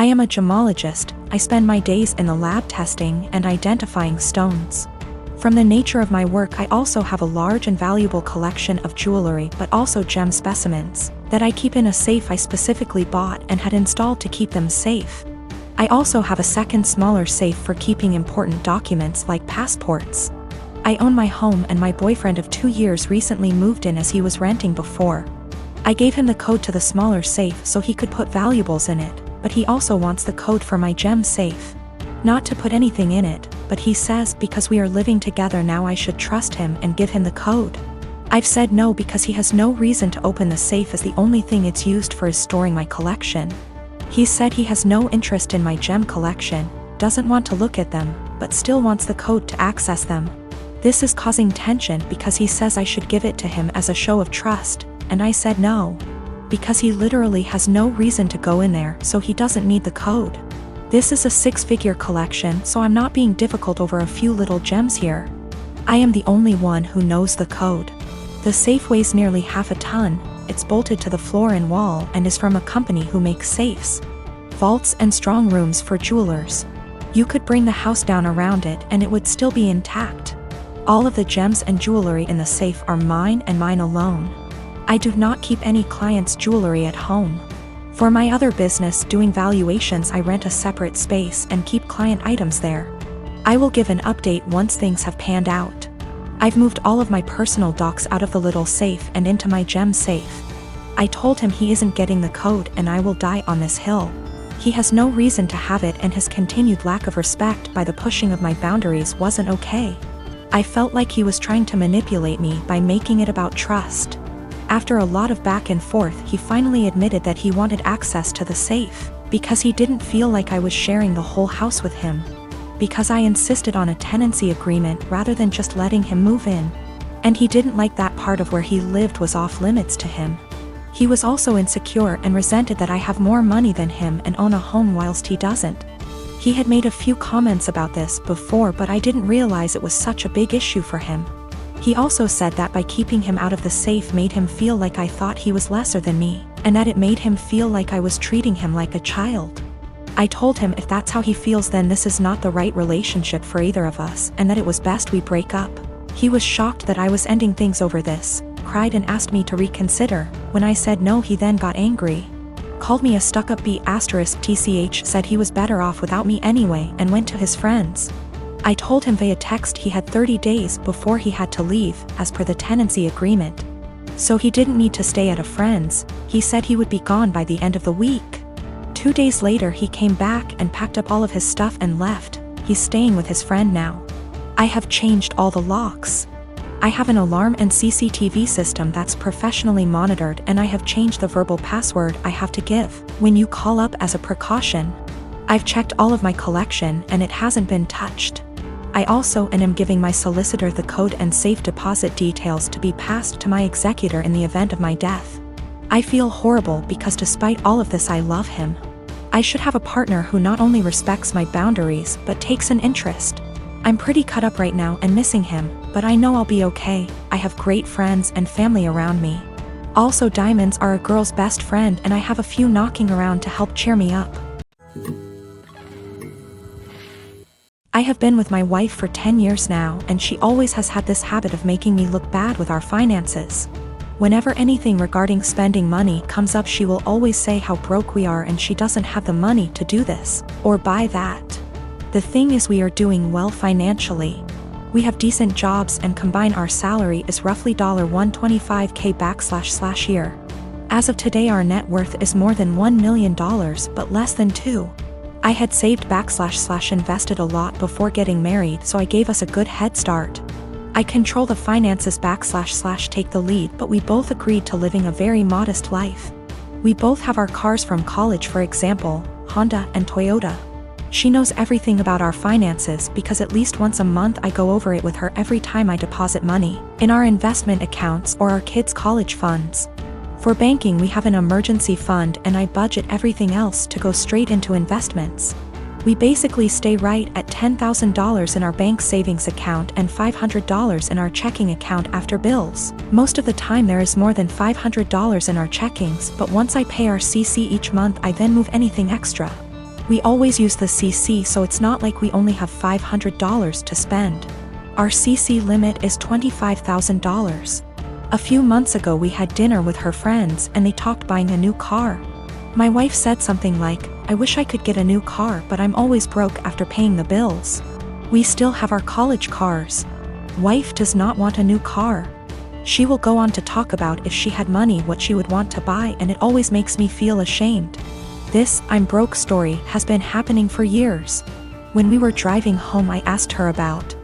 I am a gemologist. I spend my days in the lab testing and identifying stones. From the nature of my work, I also have a large and valuable collection of jewelry but also gem specimens that I keep in a safe I specifically bought and had installed to keep them safe. I also have a second smaller safe for keeping important documents like passports. I own my home and my boyfriend of 2 years recently moved in as he was renting before. I gave him the code to the smaller safe so he could put valuables in it, but he also wants the code for my gem safe. Not to put anything in it, but he says because we are living together now I should trust him and give him the code. I've said no because he has no reason to open the safe as the only thing it's used for is storing my collection. He said he has no interest in my gem collection, doesn't want to look at them, but still wants the code to access them. This is causing tension because he says I should give it to him as a show of trust, and I said no. Because he literally has no reason to go in there, so he doesn't need the code. This is a 6-figure collection, so I'm not being difficult over a few little gems here. I am the only one who knows the code. The safe weighs nearly half a ton, it's bolted to the floor and wall and is from a company who makes safes, vaults and strong rooms for jewelers. You could bring the house down around it and it would still be intact. All of the gems and jewelry in the safe are mine and mine alone. I do not keep any clients' jewelry at home. For my other business doing valuations, I rent a separate space and keep client items there. I will give an update once things have panned out. I've moved all of my personal docs out of the little safe and into my gem safe. I told him he isn't getting the code and I will die on this hill. He has no reason to have it and his continued lack of respect by the pushing of my boundaries wasn't okay. I felt like he was trying to manipulate me by making it about trust. After a lot of back and forth, he finally admitted that he wanted access to the safe, because he didn't feel like I was sharing the whole house with him. Because I insisted on a tenancy agreement rather than just letting him move in. And he didn't like that part of where he lived was off limits to him. He was also insecure and resented that I have more money than him and own a home whilst he doesn't. He had made a few comments about this before, but I didn't realize it was such a big issue for him. He also said that by keeping him out of the safe made him feel like I thought he was lesser than me, and that it made him feel like I was treating him like a child. I told him if that's how he feels then this is not the right relationship for either of us and that it was best we break up. He was shocked that I was ending things over this, cried and asked me to reconsider. When I said no, he then got angry. Called me a stuck-up B*TCH, said he was better off without me anyway and went to his friends. I told him via text he had 30 days before he had to leave, as per the tenancy agreement. So he didn't need to stay at a friend's, he said he would be gone by the end of the week. 2 days later he came back and packed up all of his stuff and left. He's staying with his friend now. I have changed all the locks. I have an alarm and CCTV system that's professionally monitored, and I have changed the verbal password I have to give when you call up as a precaution. I've checked all of my collection and it hasn't been touched. I also am giving my solicitor the code and safe deposit details to be passed to my executor in the event of my death. I feel horrible because despite all of this I love him. I should have a partner who not only respects my boundaries but takes an interest. I'm pretty cut up right now and missing him, but I know I'll be okay. I have great friends and family around me. Also, diamonds are a girl's best friend and I have a few knocking around to help cheer me up. I have been with my wife for 10 years now and she always has had this habit of making me look bad with our finances. Whenever anything regarding spending money comes up, she will always say how broke we are and she doesn't have the money to do this or buy that. The thing is, we are doing well financially. We have decent jobs and combine our salary is roughly $125K year. As of today our net worth is more than $1 million but less than 2. I had saved / invested a lot before getting married, so I gave us a good head start. I control the finances / take the lead, but we both agreed to living a very modest life. We both have our cars from college, for example, Honda and Toyota. She knows everything about our finances because at least once a month I go over it with her every time I deposit money in our investment accounts or our kids' college funds. For banking we have an emergency fund and I budget everything else to go straight into investments. We basically stay right at $10,000 in our bank savings account and $500 in our checking account after bills. Most of the time there is more than $500 in our checkings, but once I pay our CC each month I then move anything extra. We always use the CC, so it's not like we only have $500 to spend. Our CC limit is $25,000. A few months ago we had dinner with her friends and they talked buying a new car. My wife said something like, "I wish I could get a new car, but I'm always broke after paying the bills. We still have our college cars." Wife does not want a new car. She will go on to talk about if she had money what she would want to buy, and it always makes me feel ashamed. This "I'm broke" story has been happening for years. When we were driving home I asked her about.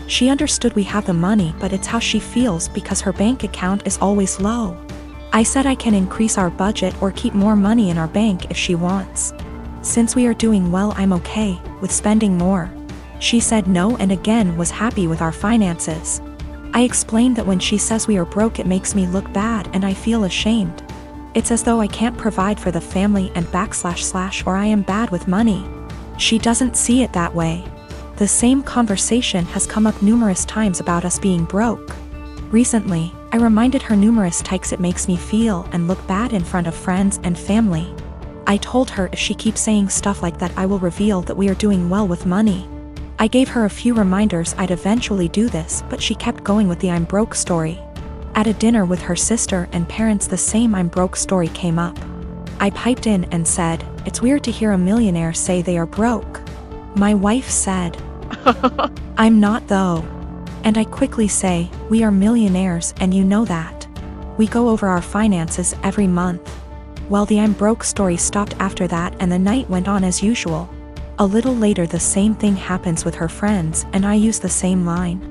She understood we have the money, but it's how she feels because her bank account is always low. I said I can increase our budget or keep more money in our bank if she wants. Since we are doing well, I'm okay with spending more. She said no and again was happy with our finances. I explained that when she says we are broke it makes me look bad and I feel ashamed. It's as though I can't provide for the family and / or I am bad with money. She doesn't see it that way. The same conversation has come up numerous times about us being broke. Recently, I reminded her numerous times it makes me feel and look bad in front of friends and family. I told her if she keeps saying stuff like that I will reveal that we are doing well with money. I gave her a few reminders I'd eventually do this, but she kept going with the "I'm broke" story. At a dinner with her sister and parents the same "I'm broke" story came up. I piped in and said, "It's weird to hear a millionaire say they are broke." My wife said, "I'm not though." And I quickly say, "We are millionaires and you know that. We go over our finances every month." Well, the "I'm broke" story stopped after that and the night went on as usual. A little later the same thing happens with her friends and I use the same line.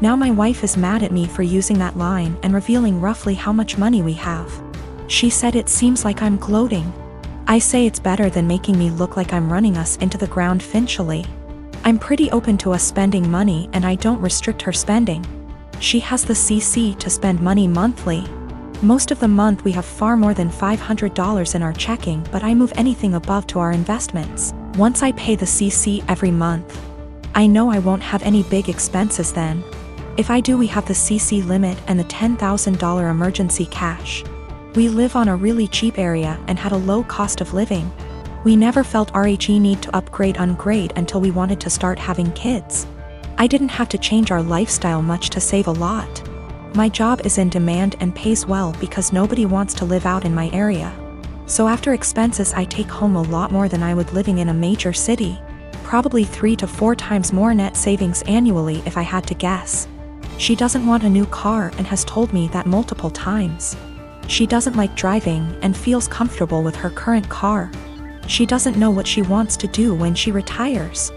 Now my wife is mad at me for using that line and revealing roughly how much money we have. She said it seems like I'm gloating. I say it's better than making me look like I'm running us into the ground financially. I'm pretty open to us spending money and I don't restrict her spending. She has the CC to spend money monthly. Most of the month we have far more than $500 in our checking, but I move anything above to our investments. Once I pay the CC every month, I know I won't have any big expenses then. If I do, we have the CC limit and the $10,000 emergency cash. We live on a really cheap area and had a low cost of living. We never felt RHE need to upgrade until we wanted to start having kids. I didn't have to change our lifestyle much to save a lot. My job is in demand and pays well because nobody wants to live out in my area. So after expenses I take home a lot more than I would living in a major city. Probably 3 to 4 times more net savings annually if I had to guess. She doesn't want a new car and has told me that multiple times. She doesn't like driving and feels comfortable with her current car. She doesn't know what she wants to do when she retires.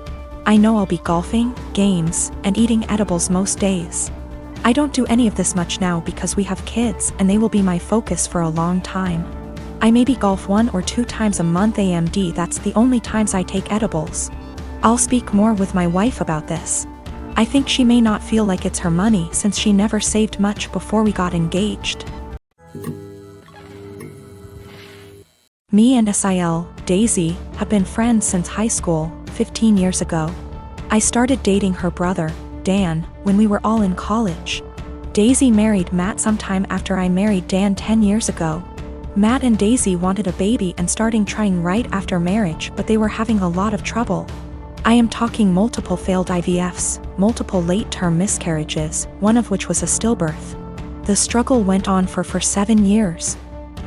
I know I'll be golfing, games, and eating edibles most days. I don't do any of this much now because we have kids and they will be my focus for a long time. I maybe golf 1 or 2 times a month AMD, that's the only times I take edibles. I'll speak more with my wife about this. I think she may not feel like it's her money since she never saved much before we got engaged. Me and SIL, Daisy, have been friends since high school, 15 years ago. I started dating her brother, Dan, when we were all in college. Daisy married Matt sometime after I married Dan 10 years ago. Matt and Daisy wanted a baby and starting trying right after marriage, but they were having a lot of trouble. I am talking multiple failed IVFs, multiple late-term miscarriages, one of which was a stillbirth. The struggle went on for 7 years.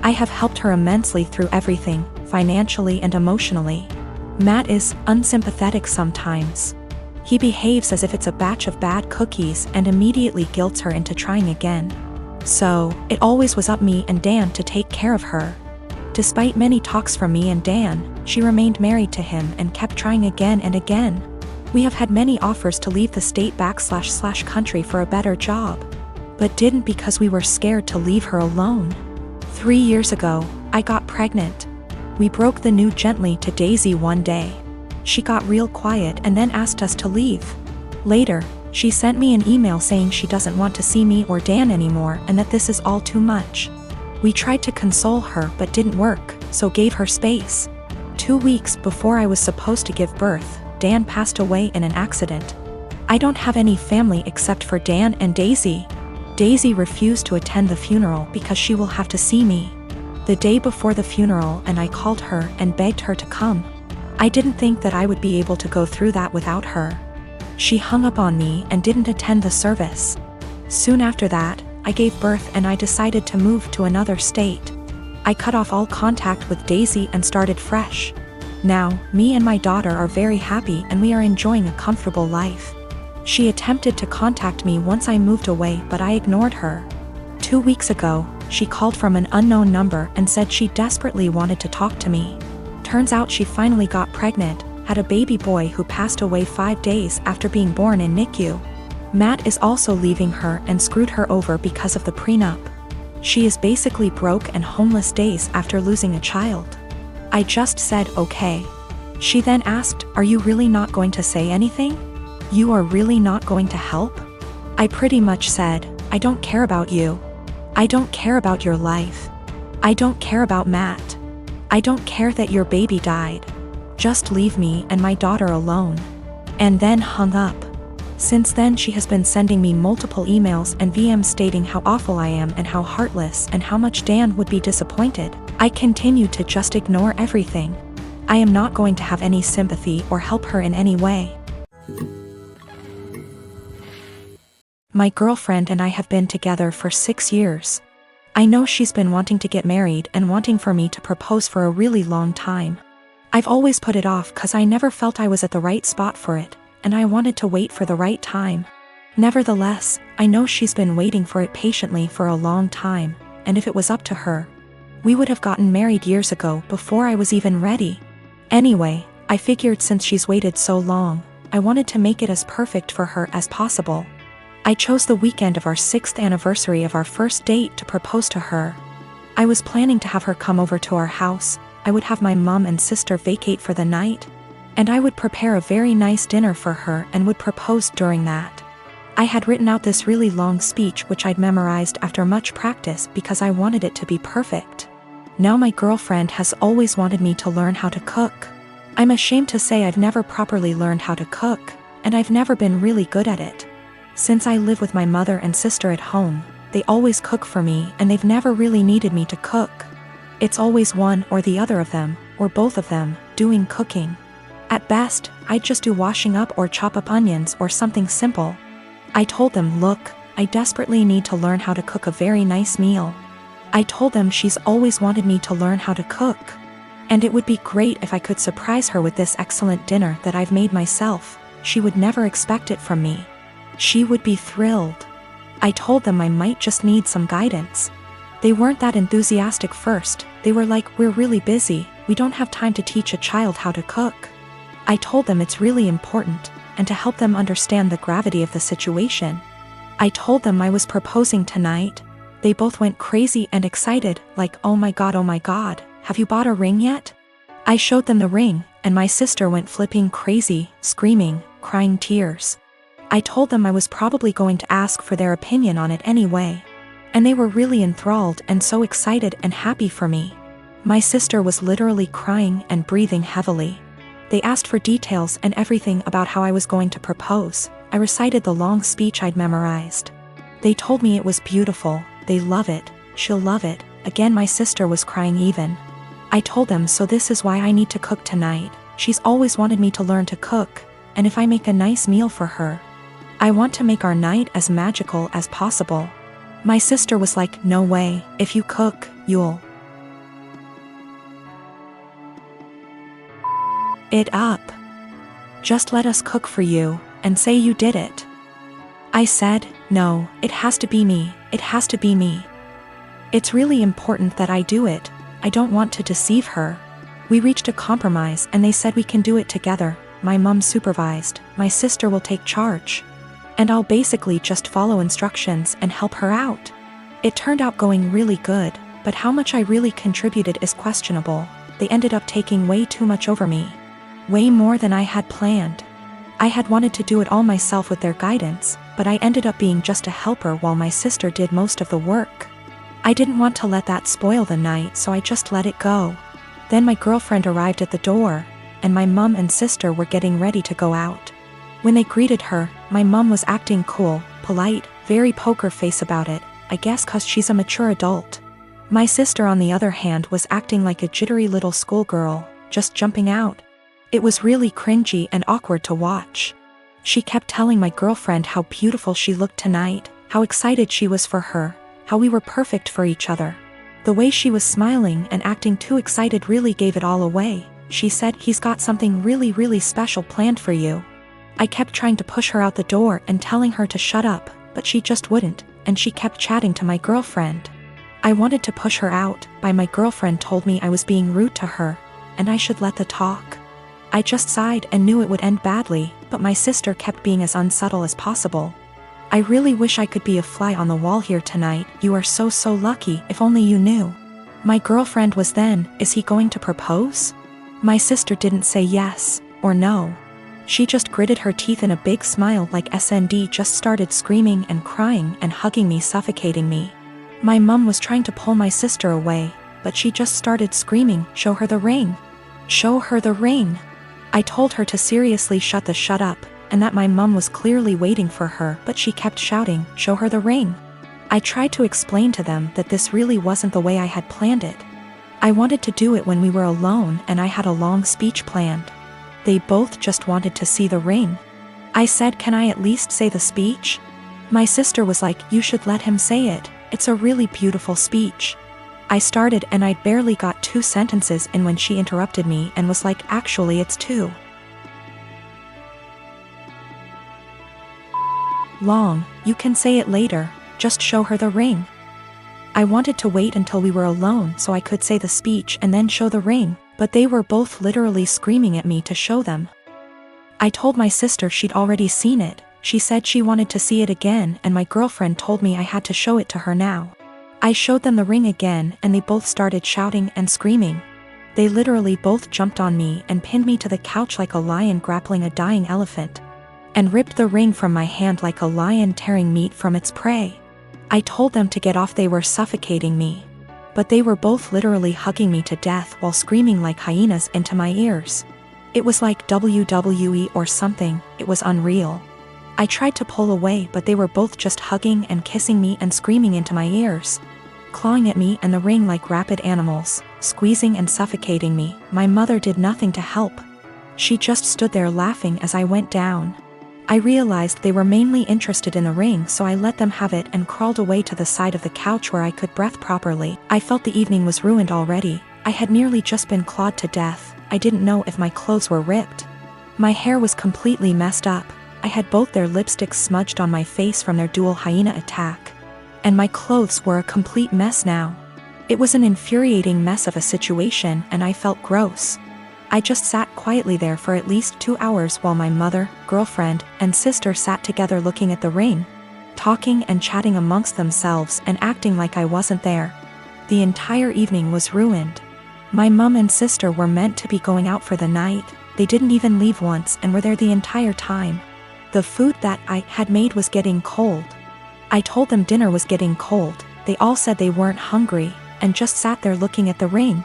I have helped her immensely through everything, financially and emotionally. Matt is unsympathetic sometimes. He behaves as if it's a batch of bad cookies and immediately guilts her into trying again. So, it always was up me and Dan to take care of her. Despite many talks from me and Dan, she remained married to him and kept trying again and again. We have had many offers to leave the state / country for a better job, but didn't because we were scared to leave her alone. 3 years ago, I got pregnant. We broke the news gently to Daisy one day. She got real quiet and then asked us to leave. Later, she sent me an email saying she doesn't want to see me or Dan anymore and that this is all too much. We tried to console her but didn't work, so gave her space. 2 weeks before I was supposed to give birth, Dan passed away in an accident. I don't have any family except for Dan and Daisy. Daisy refused to attend the funeral because she will have to see me the day before the funeral, and I called her and begged her to come. I didn't think that I would be able to go through that without her. She hung up on me and didn't attend the service. Soon after that, I gave birth and I decided to move to another state. I cut off all contact with Daisy and started fresh. Now, me and my daughter are very happy and we are enjoying a comfortable life. She attempted to contact me once I moved away, but I ignored her. 2 weeks ago, she called from an unknown number and said she desperately wanted to talk to me. Turns out she finally got pregnant, had a baby boy who passed away 5 days after being born in NICU. Matt is also leaving her and screwed her over because of the prenup. She is basically broke and homeless days after losing a child. I just said okay. She then asked, "Are you really not going to say anything? You are really not going to help?" I pretty much said, "I don't care about you. I don't care about your life. I don't care about Matt. I don't care that your baby died. Just leave me and my daughter alone." And then hung up. Since then she has been sending me multiple emails and VMs stating how awful I am and how heartless and how much Dan would be disappointed. I continue to just ignore everything. I am not going to have any sympathy or help her in any way. My girlfriend and I have been together for 6 years. I know she's been wanting to get married and wanting for me to propose for a really long time. I've always put it off because I never felt I was at the right spot for it, and I wanted to wait for the right time. Nevertheless, I know she's been waiting for it patiently for a long time, and if it was up to her, we would have gotten married years ago before I was even ready. Anyway, I figured since she's waited so long, I wanted to make it as perfect for her as possible. I chose the weekend of our 6th anniversary of our first date to propose to her. I was planning to have her come over to our house. I would have my mom and sister vacate for the night, and I would prepare a very nice dinner for her and would propose during that. I had written out this really long speech which I'd memorized after much practice because I wanted it to be perfect. Now my girlfriend has always wanted me to learn how to cook. I'm ashamed to say I've never properly learned how to cook, and I've never been really good at it. Since I live with my mother and sister at home, they always cook for me and they've never really needed me to cook. It's always one or the other of them, or both of them, doing cooking. At best, I'd just do washing up or chop up onions or something simple. I told them, look, I desperately need to learn how to cook a very nice meal. I told them she's always wanted me to learn how to cook, and it would be great if I could surprise her with this excellent dinner that I've made myself. She would never expect it from me. She would be thrilled. I told them I might just need some guidance. They weren't that enthusiastic first. They were like, "We're really busy, we don't have time to teach a child how to cook." I told them it's really important, and to help them understand the gravity of the situation. I told them I was proposing tonight. They both went crazy and excited, like, oh my god, have you bought a ring yet?" I showed them the ring, and my sister went flipping crazy, screaming, crying tears. I told them I was probably going to ask for their opinion on it anyway. And they were really enthralled and so excited and happy for me. My sister was literally crying and breathing heavily. They asked for details and everything about how I was going to propose. I recited the long speech I'd memorized. They told me it was beautiful, they love it, she'll love it. Again my sister was crying even. I told them, so this is why I need to cook tonight. She's always wanted me to learn to cook, and if I make a nice meal for her, I want to make our night as magical as possible. My sister was like, no way, if you cook, you'll it up. Just let us cook for you, and say you did it. I said, no, it has to be me, it has to be me. It's really important that I do it, I don't want to deceive her. We reached a compromise and they said we can do it together. My mom supervised, my sister will take charge. And I'll basically just follow instructions and help her out. It turned out going really good, but how much I really contributed is questionable. They ended up taking way too much over me. Way more than I had planned. I had wanted to do it all myself with their guidance, but I ended up being just a helper while my sister did most of the work. I didn't want to let that spoil the night, so I just let it go. Then my girlfriend arrived at the door, and my mom and sister were getting ready to go out. When they greeted her, my mom was acting cool, polite, very poker face about it, I guess 'cause she's a mature adult. My sister on the other hand was acting like a jittery little schoolgirl, just jumping out. It was really cringy and awkward to watch. She kept telling my girlfriend how beautiful she looked tonight, how excited she was for her, how we were perfect for each other. The way she was smiling and acting too excited really gave it all away. She said, "He's got something really, really special planned for you." I kept trying to push her out the door and telling her to shut up, but she just wouldn't, and she kept chatting to my girlfriend. I wanted to push her out, but my girlfriend told me I was being rude to her, and I should let the talk. I just sighed and knew it would end badly, but my sister kept being as unsubtle as possible. "I really wish I could be a fly on the wall here tonight. You are so lucky, if only you knew." My girlfriend was then, "Is he going to propose?" My sister didn't say yes or no. She just gritted her teeth in a big smile like SND just started screaming and crying and hugging me, suffocating me. My mum was trying to pull my sister away, but she just started screaming, "Show her the ring. Show her the ring." I told her to seriously shut up, and that my mum was clearly waiting for her, but she kept shouting, "Show her the ring." I tried to explain to them that this really wasn't the way I had planned it. I wanted to do it when we were alone and I had a long speech planned. They both just wanted to see the ring. I said, "Can I at least say the speech?" My sister was like, "You should let him say it. It's a really beautiful speech." I started and I'd barely got 2 sentences in when she interrupted me and was like, "Actually, it's 2 long. You can say it later. Just show her the ring." I wanted to wait until we were alone so I could say the speech and then show the ring, but they were both literally screaming at me to show them. I told my sister she'd already seen it. She said she wanted to see it again, and my girlfriend told me I had to show it to her now. I showed them the ring again and they both started shouting and screaming. They literally both jumped on me and pinned me to the couch like a lion grappling a dying elephant, and ripped the ring from my hand like a lion tearing meat from its prey. I told them to get off, they were suffocating me. But they were both literally hugging me to death while screaming like hyenas into my ears. It was like WWE or something. It was unreal. I tried to pull away, but they were both just hugging and kissing me and screaming into my ears, clawing at me and the ring like rabid animals, squeezing and suffocating me. My mother did nothing to help. She just stood there laughing as I went down. I realized they were mainly interested in the ring, so I let them have it and crawled away to the side of the couch where I could breathe properly. I felt the evening was ruined already. I had nearly just been clawed to death. I didn't know if my clothes were ripped. My hair was completely messed up. I had both their lipsticks smudged on my face from their dual hyena attack. And my clothes were a complete mess now. It was an infuriating mess of a situation and I felt gross. I just sat quietly there for at least 2 hours while my mother, girlfriend, and sister sat together looking at the ring, talking and chatting amongst themselves and acting like I wasn't there. The entire evening was ruined. My mum and sister were meant to be going out for the night. They didn't even leave once and were there the entire time. The food that I had made was getting cold. I told them dinner was getting cold. They all said they weren't hungry and just sat there looking at the ring,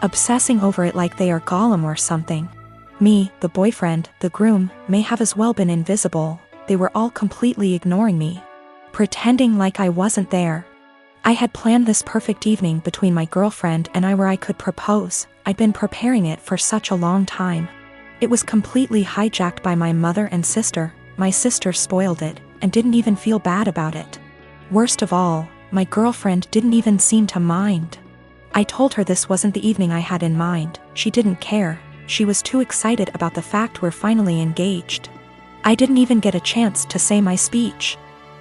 obsessing over it like they are Gollum or something. Me, the boyfriend, the groom, may have as well been invisible. They were all completely ignoring me, pretending like I wasn't there. I had planned this perfect evening between my girlfriend and I where I could propose. I'd been preparing it for such a long time. It was completely hijacked by my mother and sister. My sister spoiled it and didn't even feel bad about it. Worst of all, my girlfriend didn't even seem to mind. I told her this wasn't the evening I had in mind. She didn't care. She was too excited about the fact we're finally engaged. I didn't even get a chance to say my speech.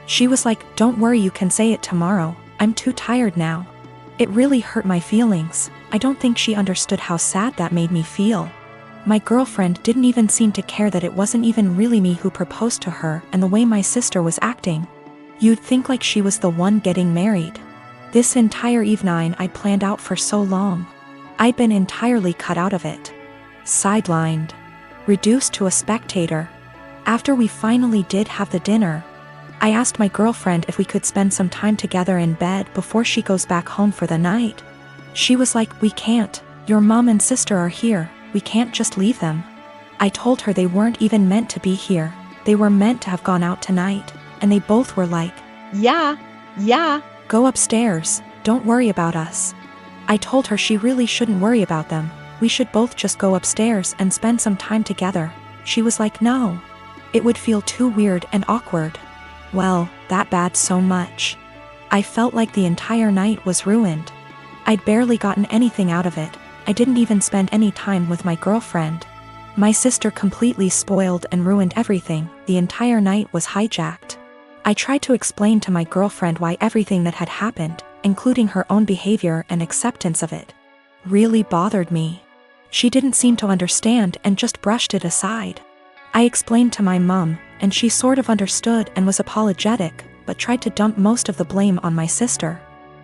She was like, "Don't worry, you can say it tomorrow. I'm too tired now." It really hurt my feelings. I don't think she understood how sad that made me feel. My girlfriend didn't even seem to care that it wasn't even really me who proposed to her, and the way my sister was acting, you'd think like she was the one getting married. This entire evening I'd planned out for so long. I'd been entirely cut out of it. Sidelined. Reduced to a spectator. After we finally did have the dinner, I asked my girlfriend if we could spend some time together in bed before she goes back home for the night. She was like, "We can't. Your mom and sister are here. We can't just leave them." I told her they weren't even meant to be here. They were meant to have gone out tonight, and they both were like, Yeah. Go upstairs, don't worry about us." I told her she really shouldn't worry about them. we should both just go upstairs and spend some time together. She was like, no. It would feel too weird and awkward. Well, that bad so much. I felt like the entire night was ruined. I'd barely gotten anything out of it. I didn't even spend any time with my girlfriend. My sister completely spoiled and ruined everything. The entire night was hijacked. I tried to explain to my girlfriend why everything that had happened, including her own behavior and acceptance of it, really bothered me. She didn't seem to understand and just brushed it aside. I explained to my mom, and she sort of understood and was apologetic, but tried to dump most of the blame on my sister.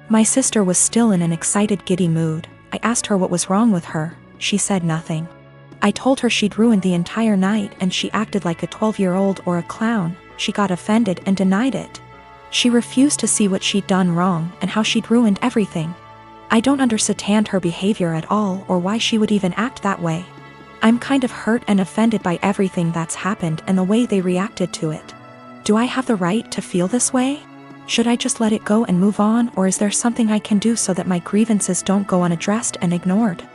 My sister was still in an excited, giddy mood. I asked her what was wrong with her. She said nothing. I told her she'd ruined the entire night and she acted like a 12-year-old or a clown. She got offended and denied it. She refused to see what she'd done wrong and how she'd ruined everything. I don't understand her behavior at all or why she would even act that way. I'm kind of hurt and offended by everything that's happened and the way they reacted to it. Do I have the right to feel this way? Should I just let it go and move on, or is there something I can do so that my grievances don't go unaddressed and ignored?